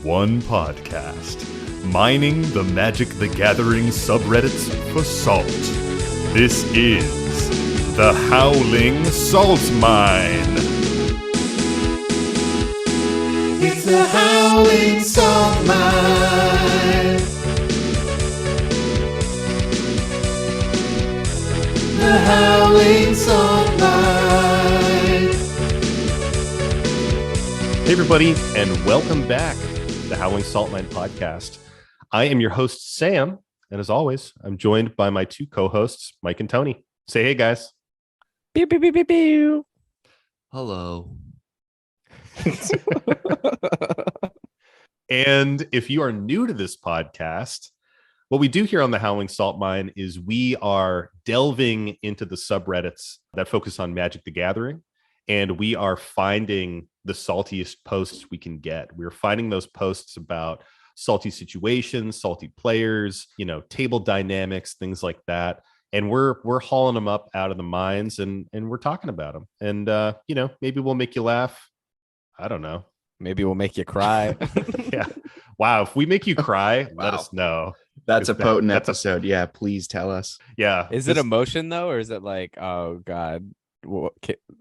One podcast, mining the Magic the Gathering subreddits for salt. This is the Howling Salt Mine. It's the Howling Salt Mine. The Howling Salt Mine. Hey everybody, and welcome back to the Howling Salt Mine podcast. I am your host, Sam, and as always, I'm joined by my two co-hosts, Mike and Tony. Say hey, guys. Pew, pew, pew, pew, pew. Hello. And if you are new to this podcast, what we do here on the Howling Salt Mine is we are delving into the subreddits that focus on Magic the Gathering, and we are finding the saltiest posts we can get. We're finding those posts about salty situations, salty players, table dynamics, things like that. And we're hauling them up out of the mines and we're talking about them. And, maybe we'll make you laugh. I don't know. Maybe we'll make you cry. Yeah. Wow. If we make you cry, let us know. That's a potent that's episode. Yeah, please tell us. Yeah. Is it emotion though, or is it like, oh God,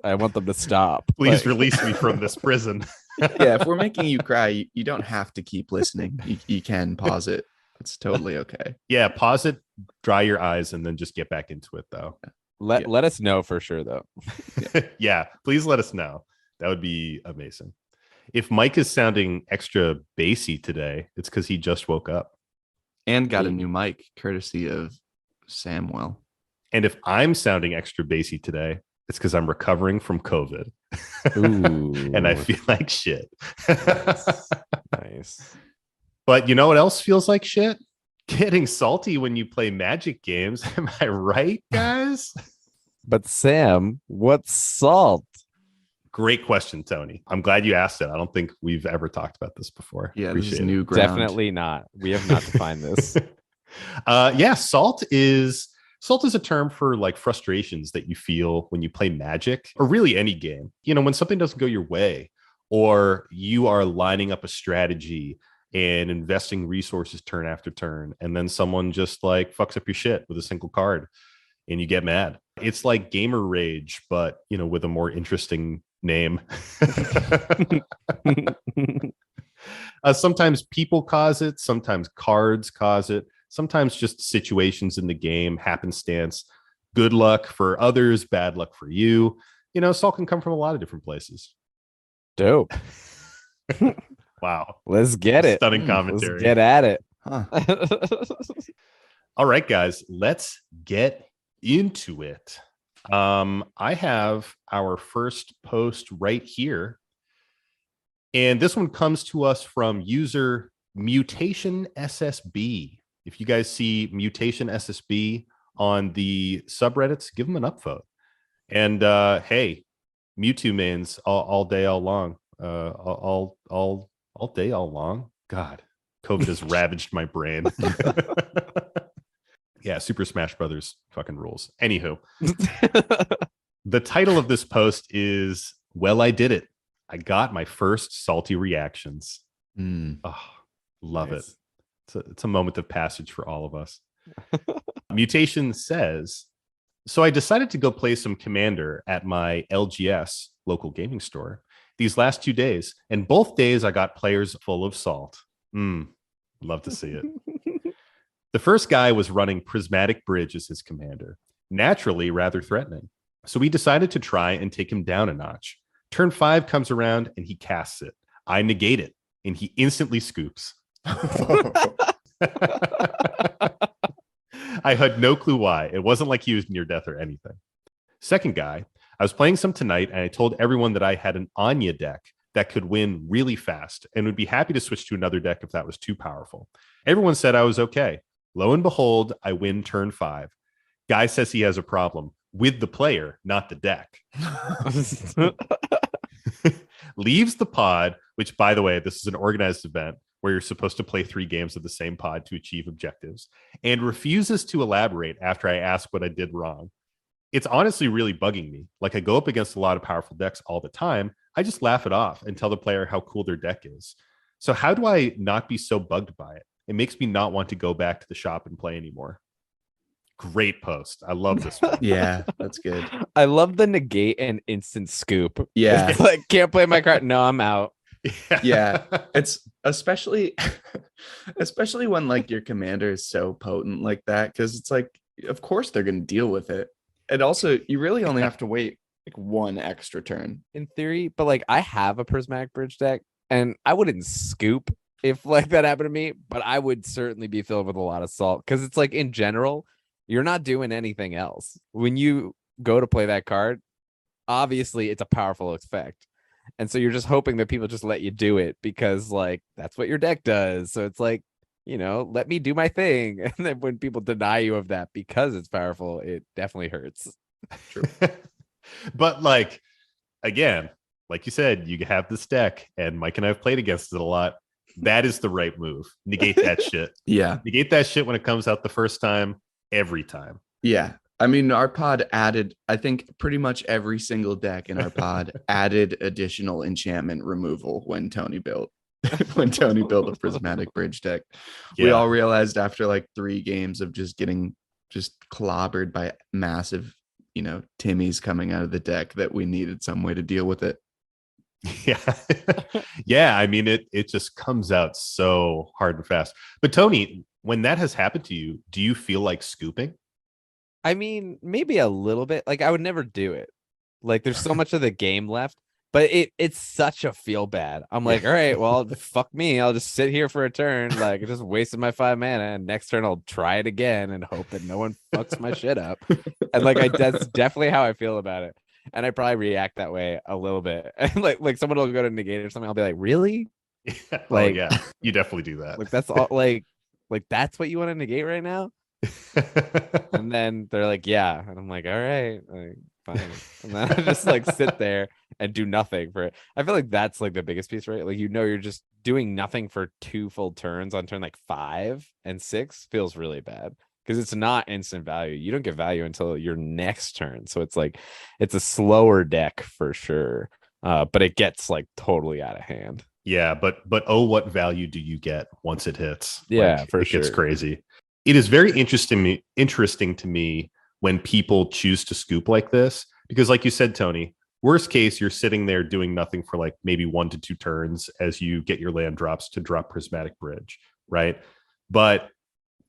I want them to stop? Please release me from this prison. Yeah, if we're making you cry, you don't have to keep listening. You can pause it. It's totally okay. Yeah. Pause it, dry your eyes, and then just get back into it though. Let us know for sure though. Yeah. Please let us know. That would be amazing. If Mike is sounding extra bassy today, it's because he just woke up. And got a new mic, courtesy of Samwell. And if I'm sounding extra bassy today, it's because I'm recovering from COVID. Ooh. And I feel like shit. Nice. But you know what else feels like shit? Getting salty when you play Magic games. Am I right, guys? But Sam, what's salt? Great question, Tony. I'm glad you asked it. I don't think we've ever talked about this before. Yeah, Appreciate this is it. new ground. Definitely not. We have not defined this. Salt is a term for like frustrations that you feel when you play Magic or really any game. When something doesn't go your way, or you are lining up a strategy and investing resources turn after turn, and then someone just like fucks up your shit with a single card and you get mad. It's like gamer rage, but with a more interesting name. Sometimes people cause it, sometimes cards cause it, sometimes just situations in the game, happenstance, good luck for others, bad luck for you. Salt can come from a lot of different places. Dope. Wow. Let's get it. Stunning commentary. Let's get at it. Huh. All right, guys, let's get into it. I have our first post right here. And this one comes to us from user Mutation SSB. If you guys see Mutation SSB on the subreddits, give them an upvote. And hey, Mewtwo mains all day, all long. All day, all long. God, COVID has ravaged my brain. Yeah, Super Smash Brothers fucking rules. Anywho, the title of this post is, "Well, I did it. I got my first salty reactions." Oh, love Nice. it. It's a moment of passage for all of us. Mutation says, "So I decided to go play some Commander at my LGS, local gaming store, these last 2 days. And both days I got players full of salt. Love to see it. The first guy was running Prismatic Bridge as his commander, naturally rather threatening. So we decided to try and take him down a notch. Turn 5 comes around and he casts it. I negate it and he instantly scoops. I had no clue why. It wasn't like he was near death or anything. Second guy, I was playing some tonight and I told everyone that I had an Anya deck that could win really fast and would be happy to switch to another deck if that was too powerful. Everyone said I was okay. Lo and behold, I win turn 5. Guy says he has a problem with the player, not the deck. Leaves the pod, which, by the way, this is an organized event where you're supposed to play 3 games of the same pod to achieve objectives, and refuses to elaborate after I ask what I did wrong. It's honestly really bugging me. Like, I go up against a lot of powerful decks all the time. I just laugh it off and tell the player how cool their deck is. So how do I not be so bugged by it? It makes me not want to go back to the shop and play anymore. Great post. I love this one. Yeah, that's good. I love the negate and instant scoop. Yeah. It's like, can't play my card. No, I'm out. Yeah. It's especially when like your commander is so potent like that, because it's like, of course they're going to deal with it. And also, you really only have to wait like one extra turn. In theory, but like I have a prismatic bridge deck and I wouldn't scoop if like that happened to me, but I would certainly be filled with a lot of salt because it's like in general, you're not doing anything else. When you go to play that card, obviously it's a powerful effect. And so you're just hoping that people just let you do it because like that's what your deck does. So it's like, let me do my thing. And then when people deny you of that because it's powerful, it definitely hurts. True. But like, again, like you said, you have this deck, and Mike and I have played against it a lot. That is the right move. Negate that shit. Yeah. Negate that shit when it comes out the first time, every time. Yeah. I mean, our pod added, I think pretty much every single deck in our pod added additional enchantment removal when Tony built a prismatic bridge deck. Yeah. We all realized after like 3 games of just getting clobbered by massive, Timmys coming out of the deck that we needed some way to deal with it. Yeah. Yeah. I mean, it just comes out so hard and fast. But Tony, when that has happened to you, do you feel like scooping? I mean, maybe a little bit. Like I would never do it. Like there's so much of the game left, but it's such a feel bad. I'm like, all right, well, fuck me. I'll just sit here for a turn. Like I just wasted my 5 mana, and next turn I'll try it again and hope that no one fucks my shit up. And like that's definitely how I feel about it. And I probably react that way a little bit. And like someone will go to negate or something. I'll be like, really? Yeah. Like, yeah, you definitely do that. Like that's all like that's what you want to negate right now? And then they're like, yeah. And I'm like, all right, like, fine. And then I just like sit there and do nothing for it. I feel like that's like the biggest piece, right? Like, you're just doing nothing for 2 full turns on turn like 5 and 6 feels really bad because it's not instant value. You don't get value until your next turn. So it's like, it's a slower deck for sure. But it gets like totally out of hand. Yeah, but oh, what value do you get once it hits? Yeah, like, for it sure. gets crazy. It is very interesting to me when people choose to scoop like this, because like you said, Tony, worst case, you're sitting there doing nothing for like maybe 1 to 2 turns as you get your land drops to drop Prismatic Bridge, right? But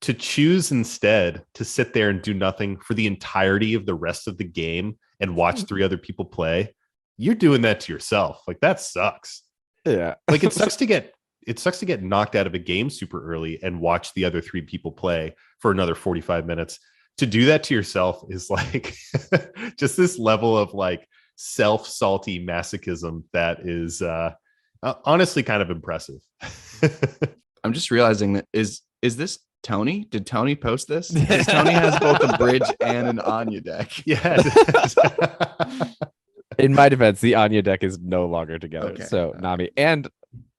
to choose instead to sit there and do nothing for the entirety of the rest of the game and watch 3 other people play, you're doing that to yourself. Like that sucks. Yeah. Like it sucks to get knocked out of a game super early and watch the other 3 people play for another 45 minutes. To do that to yourself is like just this level of like self-salty masochism that is honestly kind of impressive. I'm just realizing that is this Tony? Did Tony post this? Because Tony has both a bridge and an Anya deck. Yeah. In my defense, the Anya deck is no longer together. Okay. So Nami. And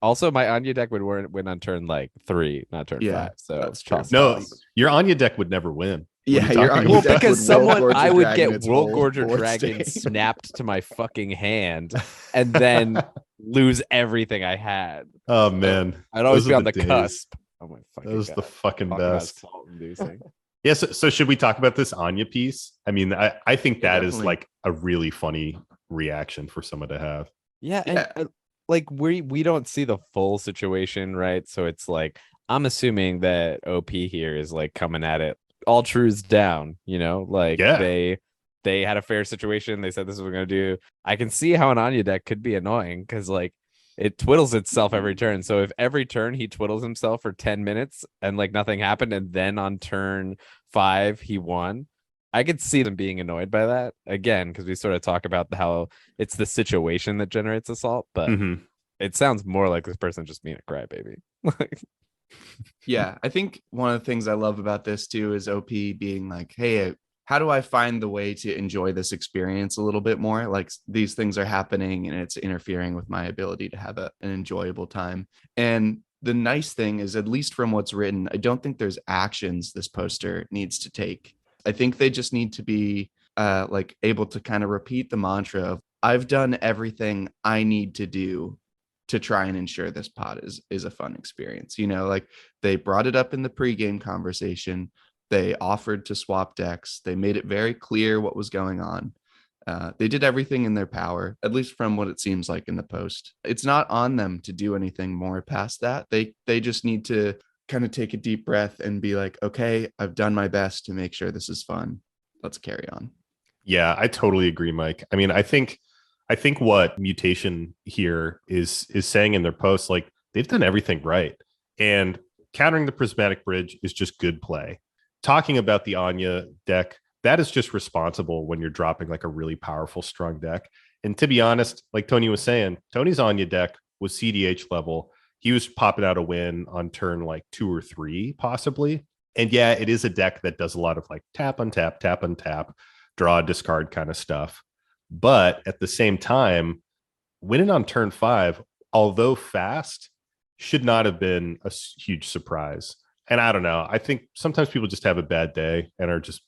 also my Anya deck would win on turn like 3, not turn 5. So that's true. No, your Anya deck would never win. Yeah, your Anya well, deck because would I would get its World whole Gorger board Dragon state. snapped to my fucking hand and then lose everything I had. Oh man, I'd always Those be are on the days. cusp. Oh my fucking That was God. the fucking Talk about best. salt-inducing. Yeah, so should we talk about this Anya piece? I mean, I think that is definitely. like a really funny reaction for someone to have. Yeah, Yeah. and like we don't see the full situation, right? So it's like I'm assuming that OP here is like coming at it all truths down, like Yeah. they had a fair situation. They said this is what we're gonna do. I can see how an Anya deck could be annoying because like it twiddles itself every turn. So if every turn he twiddles himself for 10 minutes and like nothing happened, and then on turn 5 he won, I could see them being annoyed by that again, because we sort of talk about how it's the situation that generates assault, but Mhm. it sounds more like this person just being a crybaby. Yeah, I think one of the things I love about this too is OP being like, hey, how do I find the way to enjoy this experience a little bit more? Like these things are happening and it's interfering with my ability to have an enjoyable time. And the nice thing is, at least from what's written, I don't think there's actions this poster needs to take. I think they just need to be like able to kind of repeat the mantra of, I've done everything I need to do to try and ensure this pod is a fun experience. You know, like they brought it up in the pregame conversation. They offered to swap decks. They made it very clear what was going on. They did everything in their power, at least from what it seems like in the post. It's not on them to do anything more past that. They just need to kind of take a deep breath and be like, okay, I've done my best to make sure this is fun. Let's carry on. Yeah, I totally agree, Mike. I mean, I think what Mutation here is saying in their post, like they've done everything right. And countering the Prismatic Bridge is just good play. Talking about the Anya deck, that is just responsible when you're dropping like a really powerful, strong deck. And to be honest, like Tony was saying, Tony's Anya deck was CDH level. He was popping out a win on turn like 2 or 3, possibly. And yeah, it is a deck that does a lot of like tap, untap, draw, discard kind of stuff. But at the same time, winning on turn 5, although fast, should not have been a huge surprise. And I don't know. I think sometimes people just have a bad day and are just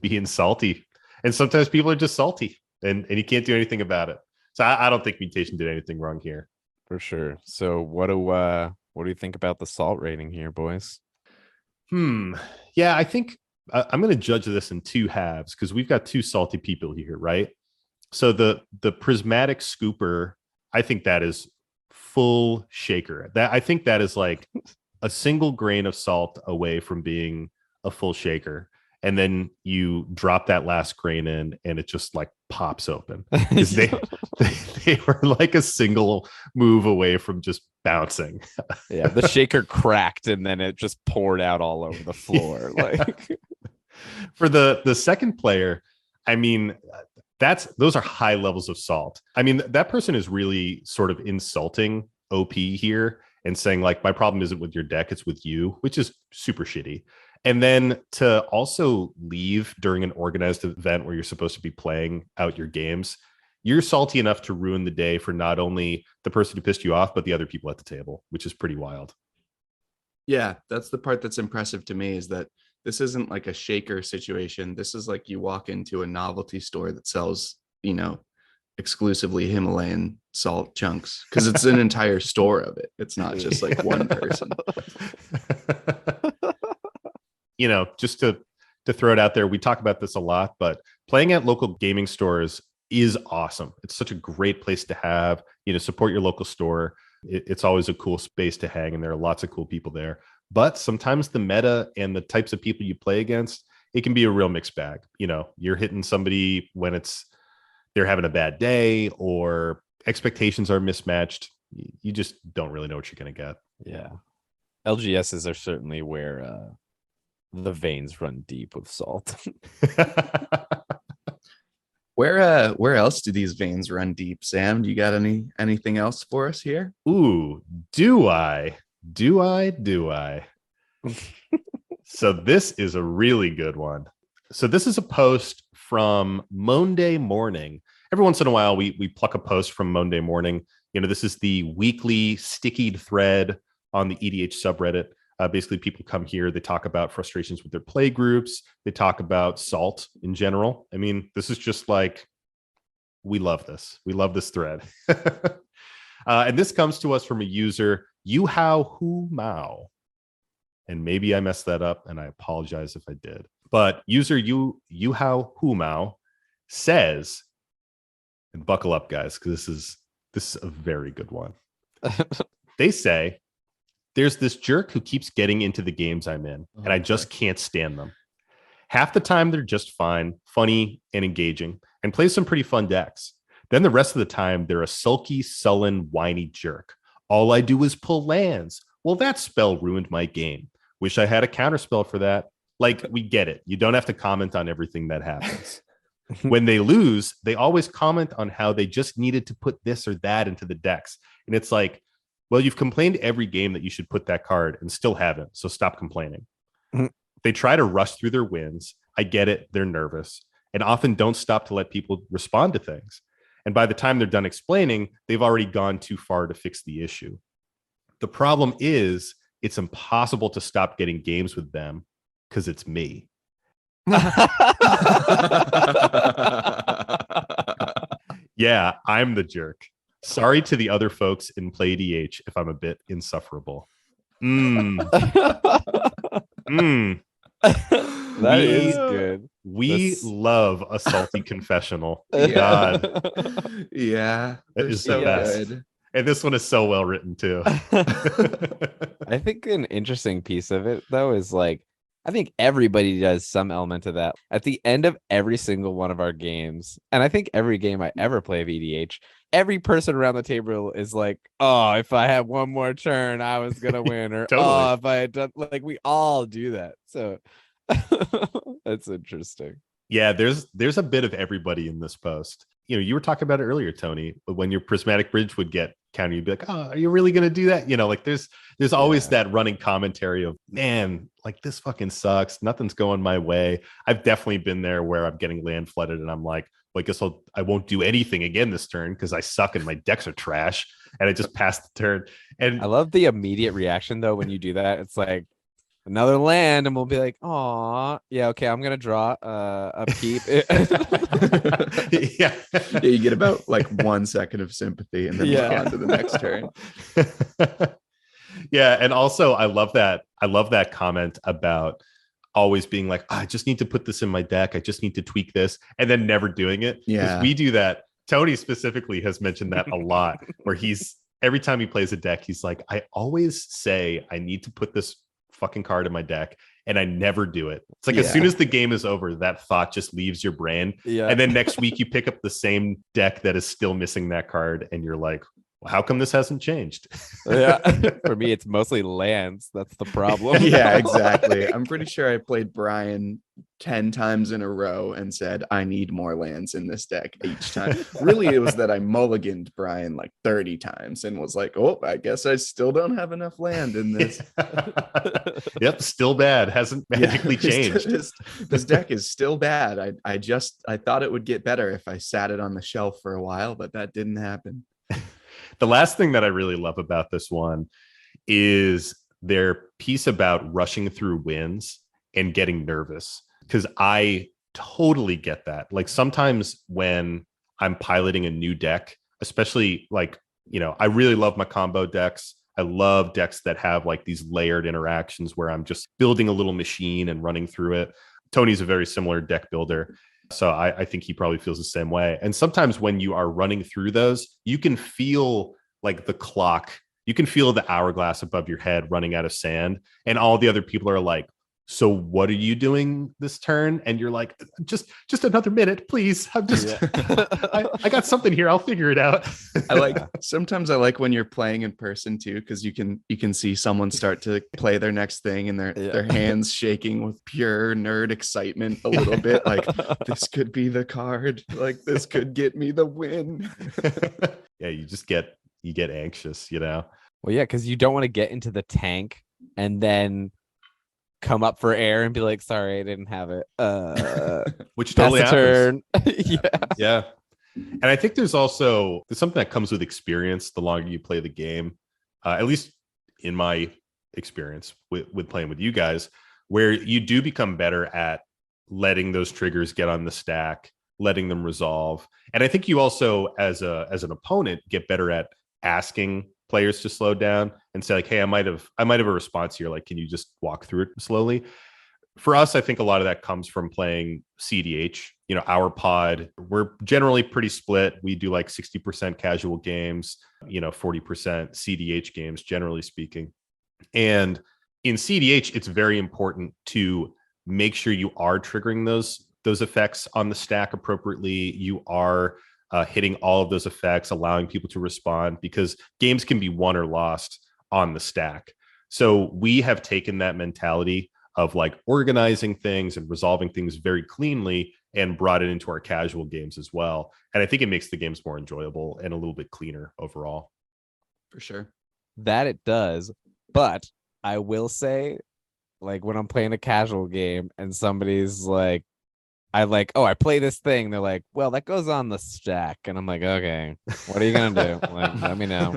being salty. And sometimes people are just salty and you can't do anything about it. So I don't think Mutation did anything wrong here. For sure. So what do you think about the salt rating here, boys? Yeah, I think I'm going to judge this in 2 halves because we've got 2 salty people here, right? So the Prismatic Scooper, I think that is full shaker. That I think that is like a single grain of salt away from being a full shaker. And then you drop that last grain in and it just like pops open. Because they were like a single move away from just bouncing. Yeah, the shaker cracked and then it just poured out all over the floor. Yeah. Like for the second player, I mean, those are high levels of salt. I mean, that person is really sort of insulting OP here and saying like, my problem isn't with your deck, it's with you, which is super shitty. And then to also leave during an organized event where you're supposed to be playing out your games, you're salty enough to ruin the day for not only the person who pissed you off, but the other people at the table, which is pretty wild. Yeah, that's the part that's impressive to me, is that this isn't like a shaker situation. This is like you walk into a novelty store that sells, you know, exclusively Himalayan salt chunks, because it's an entire store of it. It's not just like one person. You know, just to throw it out there, we talk about this a lot, but playing at local gaming stores is awesome. It's such a great place to have, you know, support your local store. It's always a cool space to hang, and there are lots of cool people there. But sometimes the meta and the types of people you play against, it can be a real mixed bag. You know, you're hitting somebody when they're having a bad day or expectations are mismatched. You just don't really know what you're going to get. Yeah. LGSs are certainly where the veins run deep with salt. Where else do these veins run deep, Sam? Do you got anything else for us here? Ooh, do I? So this is a really good one. So this is a post from Monday Morning. Every once in a while, we pluck a post from Monday Morning. You know, this is the weekly stickied thread on the EDH subreddit. Basically, people come here, they talk about frustrations with their play groups, they talk about salt in general. I mean, this is just like, we love this. We love this thread. And this comes to us from a user, Yuhao Hu Mao. And maybe I messed that up, and I apologize if I did. But user Yuhao Hu Mao says, and buckle up, guys, because this is a very good one. They say, there's this jerk who keeps getting into the games I'm in, and I just can't stand them. Half the time, they're just fine, funny, and engaging, and play some pretty fun decks. Then the rest of the time, they're a sulky, sullen, whiny jerk. All I do is pull lands. Well, that spell ruined my game. Wish I had a counterspell for that. Like, we get it. You don't have to comment on everything that happens. When they lose, they always comment on how they just needed to put this or that into the decks. And it's like, well, you've complained every game that you should put that card and still haven't. So stop complaining. They try to rush through their wins. I get it. They're nervous and often don't stop to let people respond to things. And by the time they're done explaining, they've already gone too far to fix the issue. The problem is it's impossible to stop getting games with them because it's me. Yeah, I'm the jerk. Sorry to the other folks in Play DH if I'm a bit insufferable. That is good. We That's- love a salty confessional. Yeah. God, Yeah, that they're is so the best. good. And this one is so well written too. I think an interesting piece of it though is like I think everybody does some element of that at the end of every single one of our games. And I think every game I ever play of EDH, every person around the table is like, oh, if I had one more turn, I was gonna win. Or Totally. oh, if I had done, like, we all do that. So that's interesting. Yeah, there's a bit of everybody in this post. You know, you were talking about it earlier, Tony, but when your prismatic bridge would get counted, you'd be like, oh, are you really going to do that? You know, like there's always that running commentary of, man, like this fucking sucks. Nothing's going my way. I've definitely been there where I'm getting land flooded and I'm like, well, I guess I won't do anything again this turn because I suck and my decks are trash. And I just passed the turn. And I love the immediate reaction though when you do that. It's like another land, and we'll be like, "Aw, yeah, okay, I'm gonna draw upkeep." yeah, You get about like 1 second of sympathy and then move on to the next turn. Yeah, and also I love that comment about always being like, I just need to put this in my deck. I just need to tweak this, and then never doing it. Yeah, we do that. Tony specifically has mentioned that a lot, where every time he plays a deck, he's like, I always say I need to put this fucking card in my deck and I never do it. It's like as soon as the game is over, that thought just leaves your brain. And then next week you pick up the same deck that is still missing that card and you're like, well, how come this hasn't changed? For me, it's mostly lands. That's the problem. Yeah, exactly. I'm pretty sure I played Brian 10 times in a row and said, I need more lands in this deck each time. Really, it was that I mulliganed Brian like 30 times and was like, oh, I guess I still don't have enough land in this. Yep, still bad. Hasn't magically changed. This deck is still bad. I thought it would get better if I sat it on the shelf for a while, but that didn't happen. The last thing that I really love about this one is their piece about rushing through wins and getting nervous, because I totally get that. Like sometimes when I'm piloting a new deck, especially like, you know, I really love my combo decks. I love decks that have like these layered interactions where I'm just building a little machine and running through it. Tony's a very similar deck builder. So I think he probably feels the same way. And sometimes when you are running through those, you can feel like the clock, you can feel the hourglass above your head running out of sand. And all the other people are like, so what are you doing this turn? And you're like, just another minute, please. I'm just, I got something here. I'll figure it out. Sometimes I like when you're playing in person too, because you can see someone start to play their next thing and their hands shaking with pure nerd excitement a little bit. Like this could be the card. Like this could get me the win. Yeah, you get anxious, you know? Well, yeah, because you don't want to get into the tank and then come up for air and be like, sorry, I didn't have it. Which totally happens. Yeah. And I think there's something that comes with experience the longer you play the game, at least in my experience with playing with you guys, where you do become better at letting those triggers get on the stack, letting them resolve. And I think you also, as an opponent, get better at asking players to slow down and say like, hey, I might have a response here. Like, can you just walk through it slowly? For us, I think a lot of that comes from playing CDH. You know, our pod, we're generally pretty split. We do like 60% casual games, 40% CDH games, generally speaking. And in CDH, it's very important to make sure you are triggering those effects on the stack appropriately. You are hitting all of those effects, allowing people to respond, because games can be won or lost on the stack. So we have taken that mentality of like organizing things and resolving things very cleanly and brought it into our casual games as well. And I think it makes the games more enjoyable and a little bit cleaner overall. For sure. That it does. But I will say, like when I'm playing a casual game and somebody's like, I play this thing. They're like, well, that goes on the stack. And I'm like, okay, what are you going to do? Like, let me know.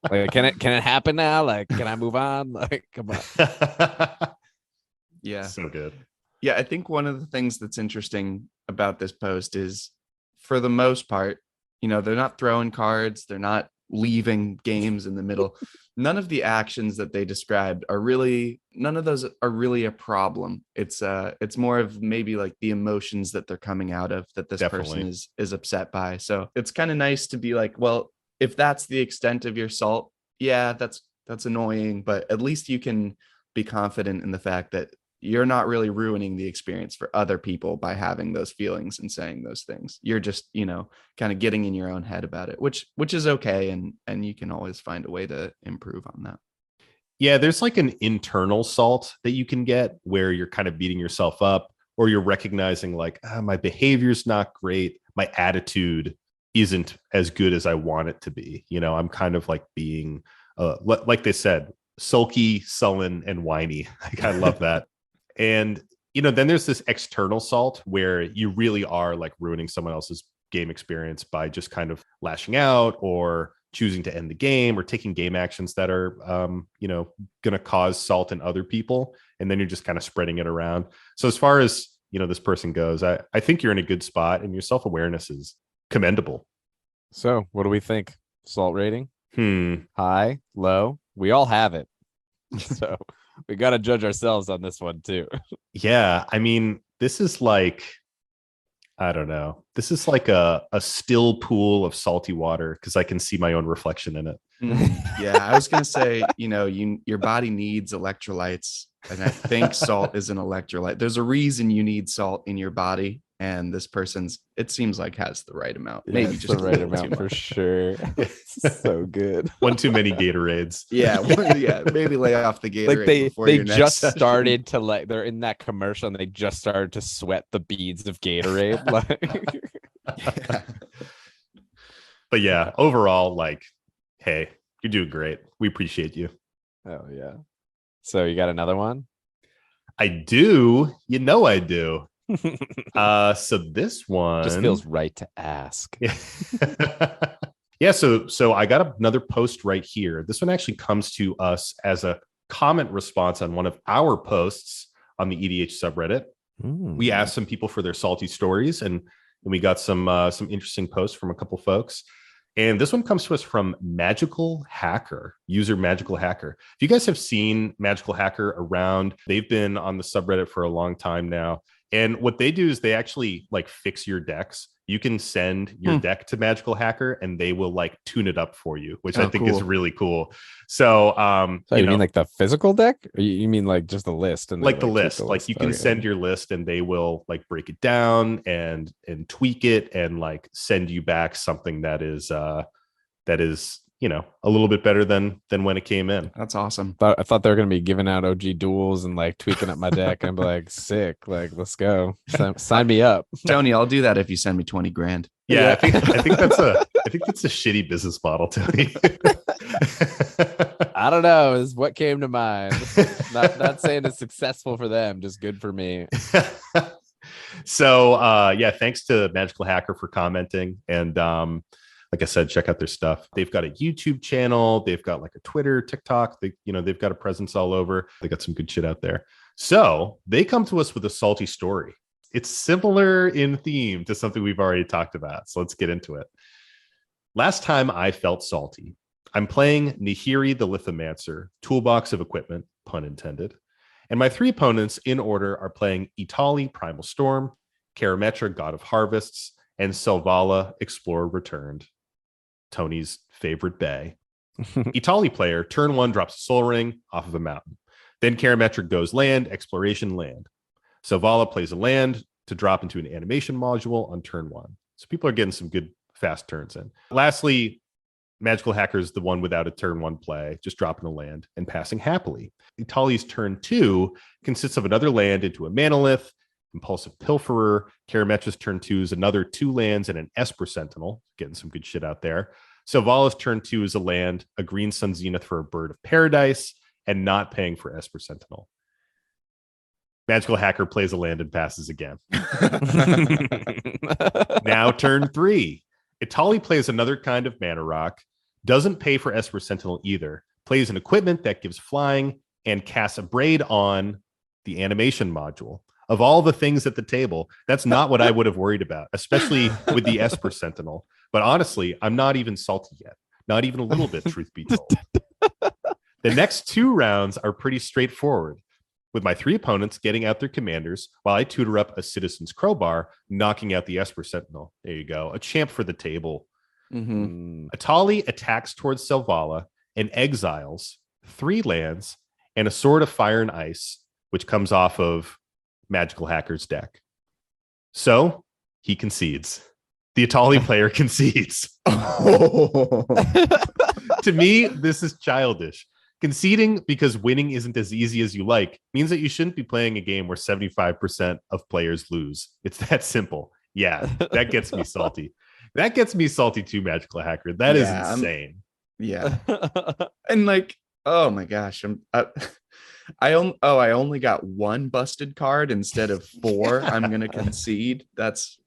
Like, can it happen now? Like, can I move on? Like, come on. Yeah. So good. Yeah. I think one of the things that's interesting about this post is, for the most part, You know, they're not throwing cards. They're not leaving games in the middle. None of the actions that they described are really, none of those are really a problem. It's more of maybe like the emotions that they're coming out of that this Definitely. person is upset by. So it's kind of nice to be like, well, if that's the extent of your salt, yeah, that's annoying, but at least you can be confident in the fact that you're not really ruining the experience for other people by having those feelings and saying those things. You're just, you know, kind of getting in your own head about it, which is okay. And you can always find a way to improve on that. Yeah, there's like an internal salt that you can get where you're kind of beating yourself up, or you're recognizing like, my behavior's not great. My attitude isn't as good as I want it to be. You know, I'm kind of like being, like they said, sulky, sullen, and whiny. Like, I love that. And, you know, then there's this external salt where you really are like ruining someone else's game experience by just kind of lashing out or choosing to end the game or taking game actions that are, you know, going to cause salt in other people. And then you're just kind of spreading it around. So as far as, you know, this person goes, I think you're in a good spot and your self-awareness is commendable. So what do we think? Salt rating? Hmm. High, low? We all have it. So we got to judge ourselves on this one too. Yeah. I mean, this is like, I don't know. This is like a still pool of salty water because I can see my own reflection in it. Yeah, I was gonna say, you know, your body needs electrolytes, and I think salt is an electrolyte. There's a reason you need salt in your body, and this person's, it seems like, has the right amount. Maybe It's just the a right little too amount for much. sure. So good. One too many Gatorades. Yeah, yeah. Maybe lay off the Gatorade Like before they your next just session. started to like they're in that commercial and they just started to sweat the beads of Gatorade. Like Yeah. But yeah, overall, like, hey, you're doing great. We appreciate you. oh yeah. So you got another one? I do. You know I do. So this one Just feels right to ask. Yeah, so I got another post right here. This one actually comes to us as a comment response on one of our posts on the EDH subreddit. We asked some people for their salty stories, and we got some interesting posts from a couple folks. And this one comes to us from Magical Hacker, user Magical Hacker. If you guys have seen Magical Hacker around, they've been on the subreddit for a long time now. And what they do is they actually like fix your decks. You can send your deck to Magical Hacker and they will like tune it up for you, which I think is cool. really cool. So, So you mean like the physical deck? Or you mean like just the list and like then, the tweak list, like you can Okay. send your list and they will like break it down and tweak it and like send you back something that is you know, a little bit better than when it came in. That's awesome. I thought they were gonna be giving out OG duels and like tweaking up my deck. And be like, sick. Like, let's go. Sign me up. Tony, I'll do that if you send me 20 grand. Yeah, I think that's a shitty business model, Tony. I don't know. Is what came to mind. Not saying it's successful for them, just good for me. So yeah, thanks to Magical Hacker for commenting. And like I said, check out their stuff. They've got a YouTube channel, they've got like a Twitter, TikTok, they've got a presence all over. They got some good shit out there. So they come to us with a salty story. It's similar in theme to something we've already talked about. So let's get into it. Last time I felt salty. I'm playing Nihiri the Lithomancer, toolbox of equipment, pun intended. And my three opponents in order are playing Itali Primal Storm, Karametra God of Harvests, and Selvala Explorer Returned, Tony's favorite bay. Itali player, turn one, drops a soul ring off of a mountain. Then Karametra goes land, exploration, land. Selvala plays a land to drop into an animation module on turn one. So people are getting some good fast turns in. Lastly, Magical Hacker is the one without a turn one play, just dropping a land and passing happily. Itali's turn two consists of another land into a Manolith, Impulsive Pilferer. Karametra's turn two is another two lands and an Esper Sentinel, getting some good shit out there. Selvala's turn two is a land, a Green Sun Zenith for a Bird of Paradise, and not paying for Esper Sentinel. Magical Hacker plays a land and passes again. Now turn three. Itali plays another kind of mana rock, doesn't pay for Esper Sentinel either, plays an equipment that gives flying, and casts a braid on the animation module. Of all the things at the table, that's not what I would have worried about, especially with the Esper Sentinel. But honestly, I'm not even salty yet. Not even a little bit, truth be told. The next 2 rounds are pretty straightforward, with my 3 opponents getting out their commanders while I tutor up a Citizen's Crowbar, knocking out the Esper Sentinel. There you go. A champ for the table. Atali attacks towards Selvala and exiles 3 lands and a Sword of Fire and Ice, which comes off of Magical Hacker's deck. So he concedes. The Atali player concedes. To me, this is childish. Conceding because winning isn't as easy as you like means that you shouldn't be playing a game where 75% of players lose. It's that simple. Yeah, that gets me salty. That gets me salty too, Magical Hacker. That is insane. And like, oh my gosh, I only got 1 busted card instead of 4. I'm gonna concede. That's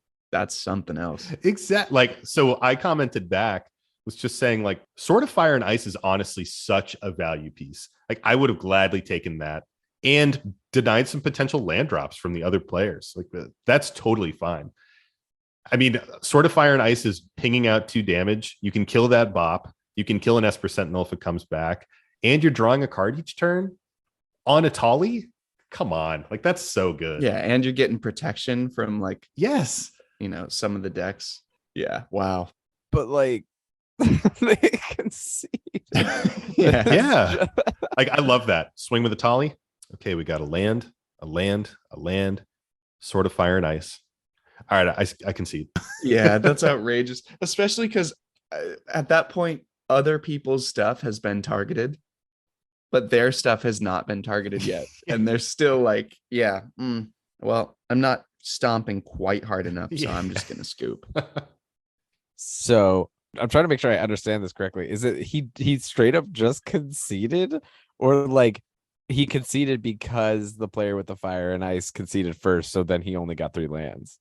something else. Exactly. Like, so I commented back, was just saying, like, Sword of Fire and Ice is honestly such a value piece. Like, I would have gladly taken that and denied some potential land drops from the other players. Like, that's totally fine. I mean, Sword of Fire and Ice is pinging out 2 damage. You can kill that bop. You can kill an Esper Sentinel if it comes back. And you're drawing a card each turn on Atali. Come on. Like, that's so good. Yeah. And you're getting protection from, like, yes, some of the decks. Yeah. Wow. But like, they concede. Yeah. Like, I love that. Swing with Atali. Okay, we got a land, Sword of Fire and Ice. All right, I concede. Yeah, that's outrageous, especially because at that point, other people's stuff has been targeted, but their stuff has not been targeted yet. And they're still like, well, I'm not stomping quite hard enough, so I'm just going to scoop. So I'm trying to make sure I understand this correctly. Is it he straight up just conceded, or like he conceded because the player with the fire and ice conceded first, so then he only got 3 lands?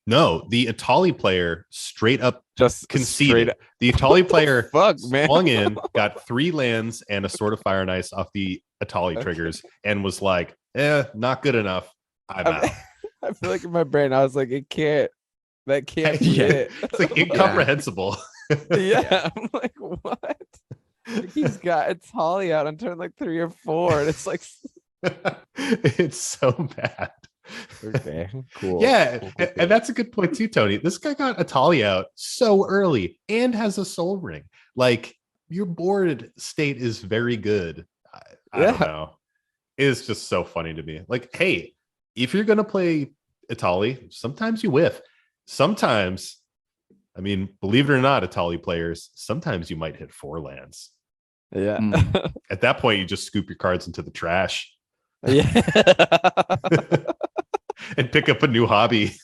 No, the Atali player straight up Just conceded. The Atali player man. swung in, got 3 lands and a Sword of Fire and Ice off the Atali triggers, and was like, not good enough. I'm out. I feel like in my brain, I was like, that can't be it. It's like incomprehensible. Yeah. I'm like, what? Like, he's got Atali out on turn like 3 or 4, and it's like it's so bad. Okay, cool. Yeah, Cool. And that's a good point too, Tony. This guy got Atali out so early and has a soul ring. Like, your board state is very good. I don't know. It's just so funny to me. Like, hey, if you're gonna play Atali, sometimes you whiff. Sometimes, I mean, believe it or not, Atali players, sometimes you might hit 4 lands. Yeah. At that point, you just scoop your cards into the trash. Yeah. And pick up a new hobby.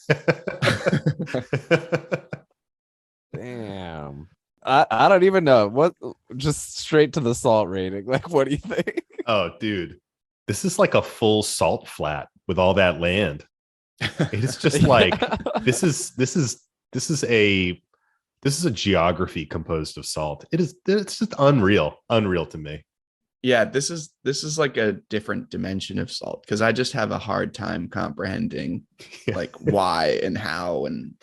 Damn. I don't even know. What, just straight to the salt rating. Like, what do you think? Oh, dude. This is like a full salt flat with all that land. It is just like this is a geography composed of salt. It's just unreal to me. Yeah, this is like a different dimension of salt, because I just have a hard time comprehending like why and how and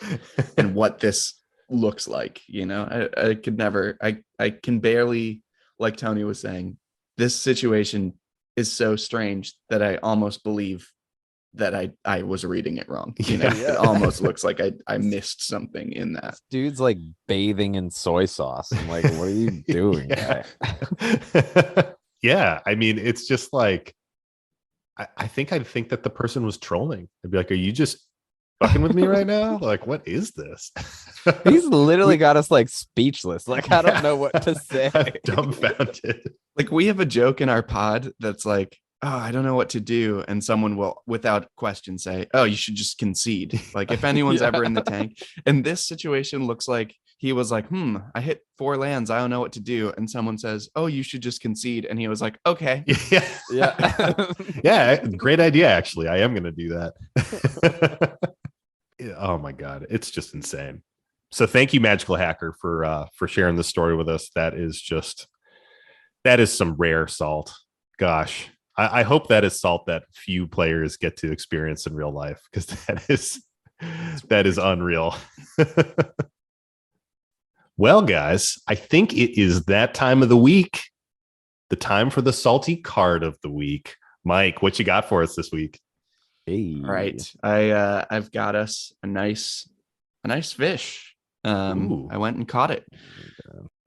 what this looks like. I could never. I can barely, like Tony was saying, this situation is so strange that I almost believe that I was reading it wrong. It almost looks like I missed something in that. Dude's like bathing in soy sauce. I'm like, what are you doing? Yeah, I mean, it's just like, I'd think that the person was trolling. I'd be like, are you just fucking with me right now? Like, what is this? He's literally got us like speechless. Like, I don't know what to say. I'm dumbfounded. Like, we have a joke in our pod that's like, oh, I don't know what to do. And someone will, without question, say, oh, you should just concede. Like, if anyone's ever in the tank. And this situation looks like he was like, I hit 4 lands. I don't know what to do. And someone says, oh, you should just concede. And he was like, okay. Yeah. Yeah. Great idea. Actually, I am going to do that. Oh my God. It's just insane. So thank you, Magical Hacker, for sharing this story with us. That is some rare salt. Gosh. I hope that is salt that few players get to experience in real life, because that is unreal. Well, guys, I think it is that time of the week. The time for the salty card of the week. Mike, what you got for us this week? Hey. All right. I've got us a nice fish. Ooh. I went and caught it.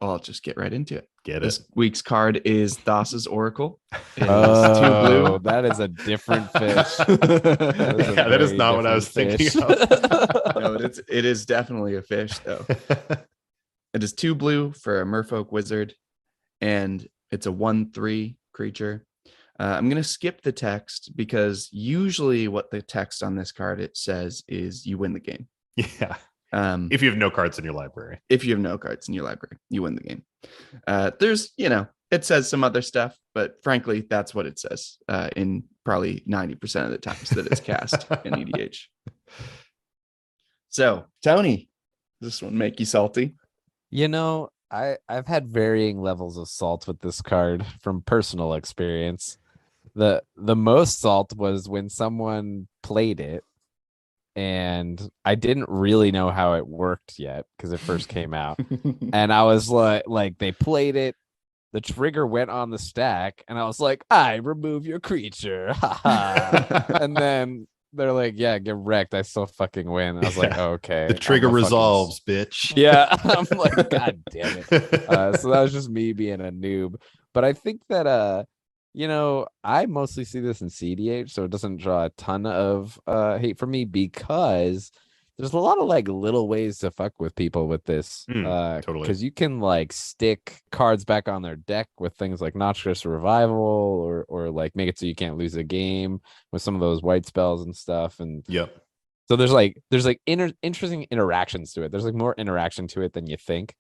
Well, I'll just get right into it. Get This it. week's card is Thassa's Oracle. It is Oh, two blue. that is a different fish. Yeah, that is not what I was thinking of. No, it is definitely a fish, though. It is 2 blue for a Merfolk Wizard, and it's a 1/3 creature. I'm going to skip the text because usually what the text on this card it says is you win the game. Yeah. If you have no cards in your library. If you have no cards in your library, you win the game. There's, it says some other stuff, but frankly, that's what it says in probably 90% of the times that it's cast in EDH. So, Tony, does this one make you salty? I've had varying levels of salt with this card from personal experience. The most salt was when someone played it and I didn't really know how it worked yet because it first came out. And I was like they played it, the trigger went on the stack, and I was like, I remove your creature. And then they're like, yeah, get wrecked. I still fucking win. I was like, oh, okay. The trigger resolves, bitch. Yeah. I'm like, God damn it. So that was just me being a noob. But I think that I mostly see this in CDH, so it doesn't draw a ton of hate from me because there's a lot of like little ways to fuck with people with this. Totally. Because you can like stick cards back on their deck with things like Noxious Revival or like make it so you can't lose a game with some of those white spells and stuff. And yep. So there's interesting interactions to it. There's like more interaction to it than you think.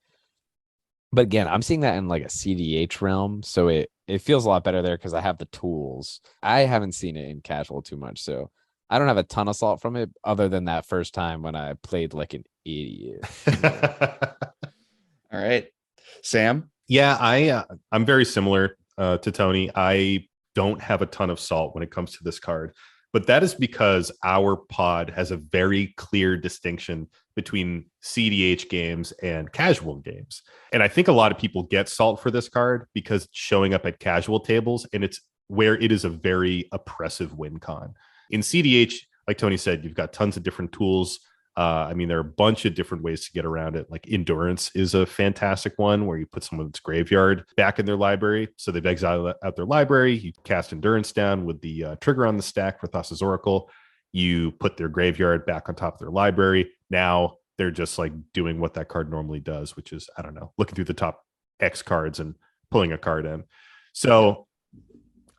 But again, I'm seeing that in like a CDH realm, so it feels a lot better there because I have the tools. I haven't seen it in casual too much, so I don't have a ton of salt from it other than that first time when I played like an idiot. All right, Sam. Yeah, I'm very similar to Tony. I don't have a ton of salt when it comes to this card, but that is because our pod has a very clear distinction between CDH games and casual games. And I think a lot of people get salt for this card because it's showing up at casual tables, and it's where it is a very oppressive win con. In CDH, like Tony said, you've got tons of different tools. There are a bunch of different ways to get around it. Like Endurance is a fantastic one where you put someone's graveyard back in their library. So they've exiled out their library. You cast Endurance down with the trigger on the stack for Thassa's Oracle. You put their graveyard back on top of their library. Now they're just like doing what that card normally does, which is, I don't know, looking through the top X cards and pulling a card in. So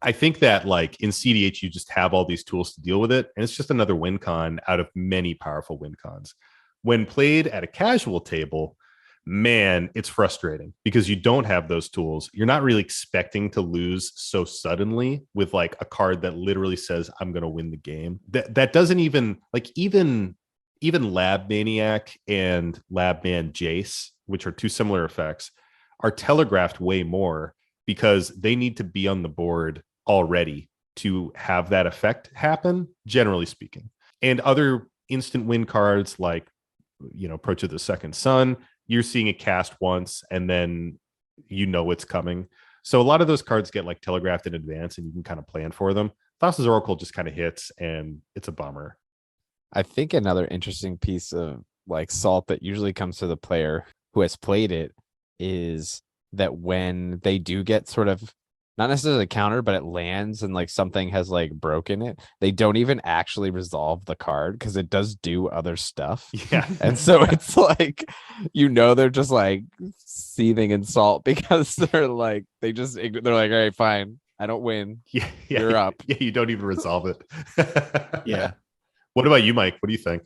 I think that like in CDH, you just have all these tools to deal with it. And it's just another win con out of many powerful win cons. When played at a casual table, man, it's frustrating because you don't have those tools. You're not really expecting to lose so suddenly with like a card that literally says, I'm going to win the game. That doesn't even like even Lab Maniac and Lab Man Jace, which are two similar effects, are telegraphed way more because they need to be on the board already to have that effect happen, generally speaking. And other instant win cards like, Approach of the Second Sun, you're seeing it cast once and then it's coming. So a lot of those cards get like telegraphed in advance and you can kind of plan for them. Thassa's Oracle just kind of hits and it's a bummer. I think another interesting piece of like salt that usually comes to the player who has played it is that when they do get sort of not necessarily a counter, but it lands and like something has like broken it, they don't even actually resolve the card because it does do other stuff. Yeah. And so it's like, they're just like seething in salt because they're like, they're like, all right, fine. I don't win. Yeah. You're up. Yeah. You don't even resolve it. Yeah. What about you, Mike? What do you think?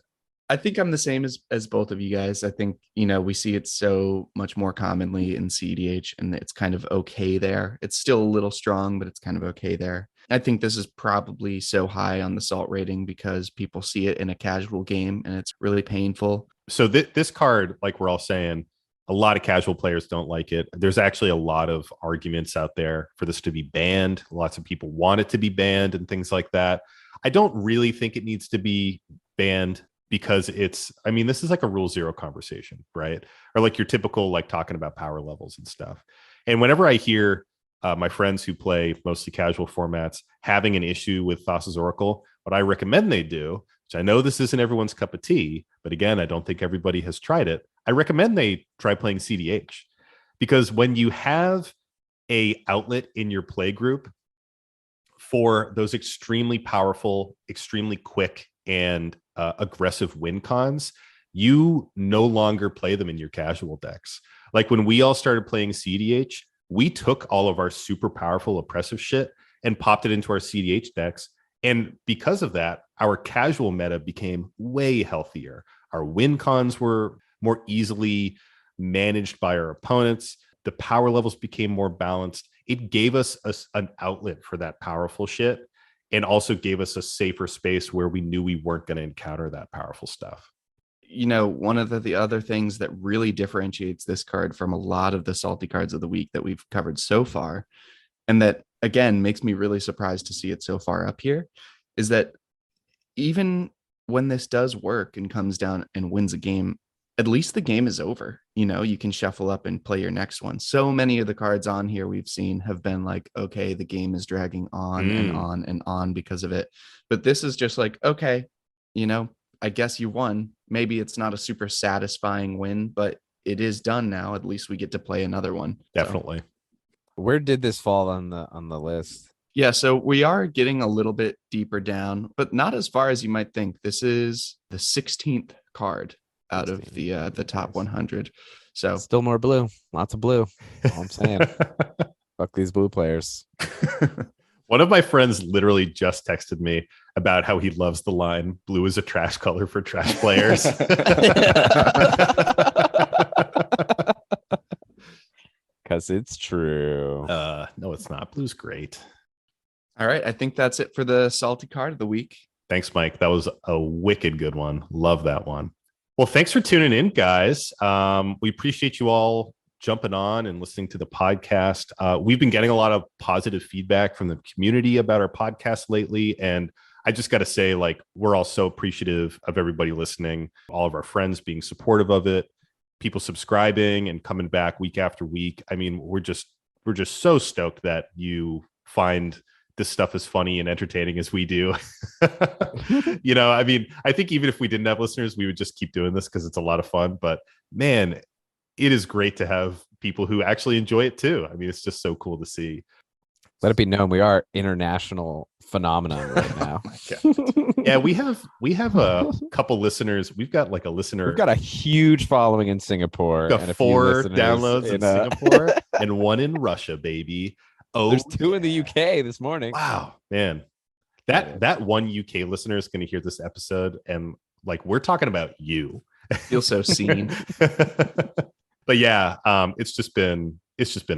I think I'm the same as both of you guys. I think, we see it so much more commonly in CDH and it's kind of okay there. It's still a little strong, but it's kind of okay there. I think this is probably so high on the salt rating because people see it in a casual game and it's really painful. So this card, like we're all saying, a lot of casual players don't like it. There's actually a lot of arguments out there for this to be banned. Lots of people want it to be banned and things like that. I don't really think it needs to be banned. because I mean, this is like a rule zero conversation, right? Or like your typical, like talking about power levels and stuff. And whenever I hear my friends who play mostly casual formats having an issue with Thassa's Oracle, what I recommend they do, which I know this isn't everyone's cup of tea, but again, I don't think everybody has tried it. I recommend they try playing CDH, because when you have a outlet in your play group for those extremely powerful, extremely quick, and aggressive win cons, you no longer play them in your casual decks. Like when we all started playing CDH, we took all of our super powerful oppressive shit and popped it into our CDH decks. And because of that, our casual meta became way healthier. Our win cons were more easily managed by our opponents. The power levels became more balanced. It gave us an outlet for that powerful shit, and also gave us a safer space where we knew we weren't going to encounter that powerful stuff. You know, one of the other things that really differentiates this card from a lot of the salty cards of the week that we've covered so far, and that again makes me really surprised to see it so far up here, is that even when this does work and comes down and wins a game, at least the game is over. You know, you can shuffle up and play your next one. So many of the cards on here we've seen have been like, okay, the game is dragging on and on and on because of it. But this is just like, okay, you know, I guess you won. Maybe it's not a super satisfying win, but it is done now. At least we get to play another one. Definitely. So, where did this fall on the list? Yeah, so we are getting a little bit deeper down, but not as far as you might think. This is the 16th card out of the top 100. So still more blue, lots of blue. All I'm saying. Fuck these blue players. One of my friends literally just texted me about how he loves the line "blue is a trash color for trash players." Because it's true. No, it's not. Blue's great. All right, I think that's it for the salty card of the week. Thanks, Mike. That was a wicked good one. Love that one. Well, thanks for tuning in, guys. We appreciate you all jumping on and listening to the podcast. We've been getting a lot of positive feedback from the community about our podcast lately. And I just got to say, like, we're all so appreciative of everybody listening, all of our friends being supportive of it, people subscribing and coming back week after week. I mean, we're just so stoked that you find this stuff as funny and entertaining as we do. You know, I mean, I think even if we didn't have listeners, we would just keep doing this because it's a lot of fun. But man, it is great to have people who actually enjoy it too. I mean, it's just so cool to see. Let it be known we are international phenomenon right now. Yeah, we have a couple listeners. We've got like a listener. We've got a huge following in Singapore. We've got and 4 downloads in Singapore and 1 in Russia, baby. Oh, there's 2 in the UK this morning. Wow, man. That one UK listener is going to hear this episode, and like, we're talking about you. Feel so seen. But yeah, it's just been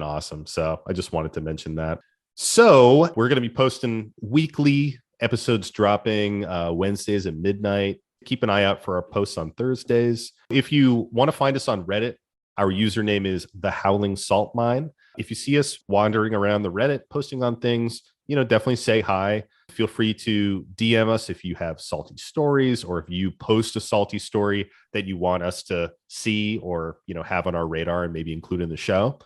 awesome. So I just wanted to mention that. So we're going to be posting weekly episodes, dropping Wednesdays at midnight. Keep an eye out for our posts on Thursdays. If you want to find us on Reddit, our username is the Howling Salt Mine. If you see us wandering around the Reddit, posting on things, you know, definitely say hi. Feel free to DM us if you have salty stories, or if you post a salty story that you want us to see or, you know, have on our radar and maybe include in the show.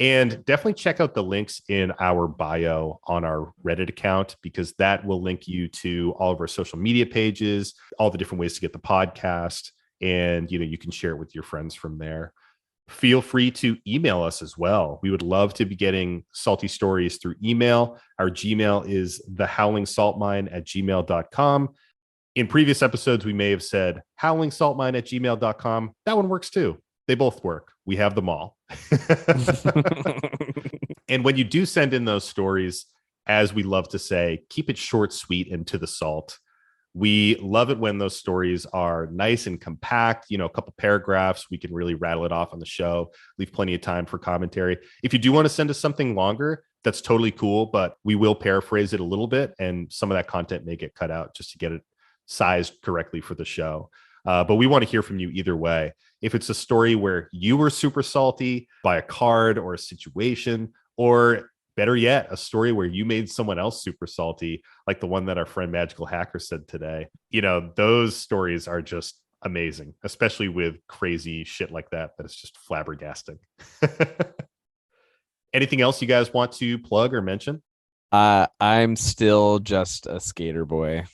And definitely check out the links in our bio on our Reddit account, because that will link you to all of our social media pages, all the different ways to get the podcast, and, you know, you can share it with your friends from there. Feel free to email us as well. We would love to be getting salty stories through email. Our Gmail is thehowlingsaltmine@gmail.com. In previous episodes, we may have said howlingsaltmine@gmail.com. That one works too. They both work. We have them all. And when you do send in those stories, as we love to say, keep it short, sweet, and to the salt. We love it when those stories are nice and compact, you know, a couple paragraphs. We can really rattle it off on the show, leave plenty of time for commentary. If you do want to send us something longer, that's totally cool, but we will paraphrase it a little bit, and some of that content may get cut out just to get it sized correctly for the show. But we want to hear from you either way. If it's a story where you were super salty by a card or a situation, or Better yet, a story where you made someone else super salty, like the one that our friend Magical Hacker said today. You know, those stories are just amazing, especially with crazy shit like that it's just flabbergasting. Anything else you guys want to plug or mention? I'm still just a skater boy.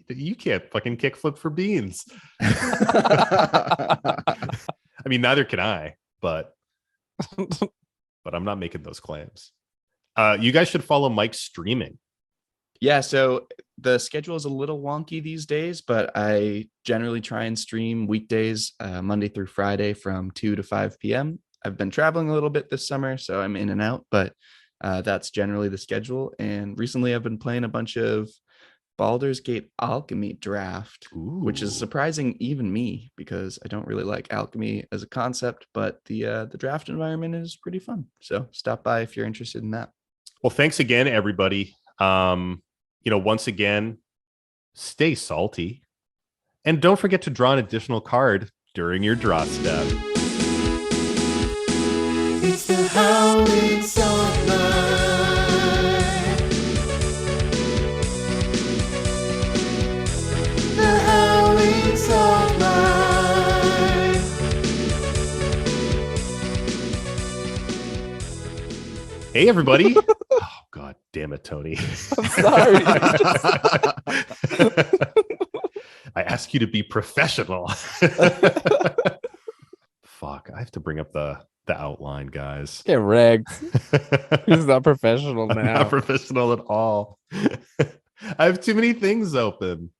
You can't fucking kickflip for beans. I mean, neither can I, but I'm not making those claims. You guys should follow Mike's streaming. Yeah, so the schedule is a little wonky these days, but I generally try and stream weekdays, Monday through Friday from 2 to 5 p.m. I've been traveling a little bit this summer, so I'm in and out, but that's generally the schedule. And recently I've been playing a bunch of Baldur's Gate Alchemy Draft, which is surprising even me because I don't really like alchemy as a concept, but the draft environment is pretty fun. So stop by if you're interested in that. Well, thanks again, everybody. Once again, stay salty. And don't forget to draw an additional card during your draw step. It's the howling song night. The howling song night. Hey, everybody. Oh, God damn it, Tony. I'm sorry. I ask you to be professional. Fuck, I have to bring up the outline, guys. Get wrecked. He's not professional now. I'm not professional at all. I have too many things open.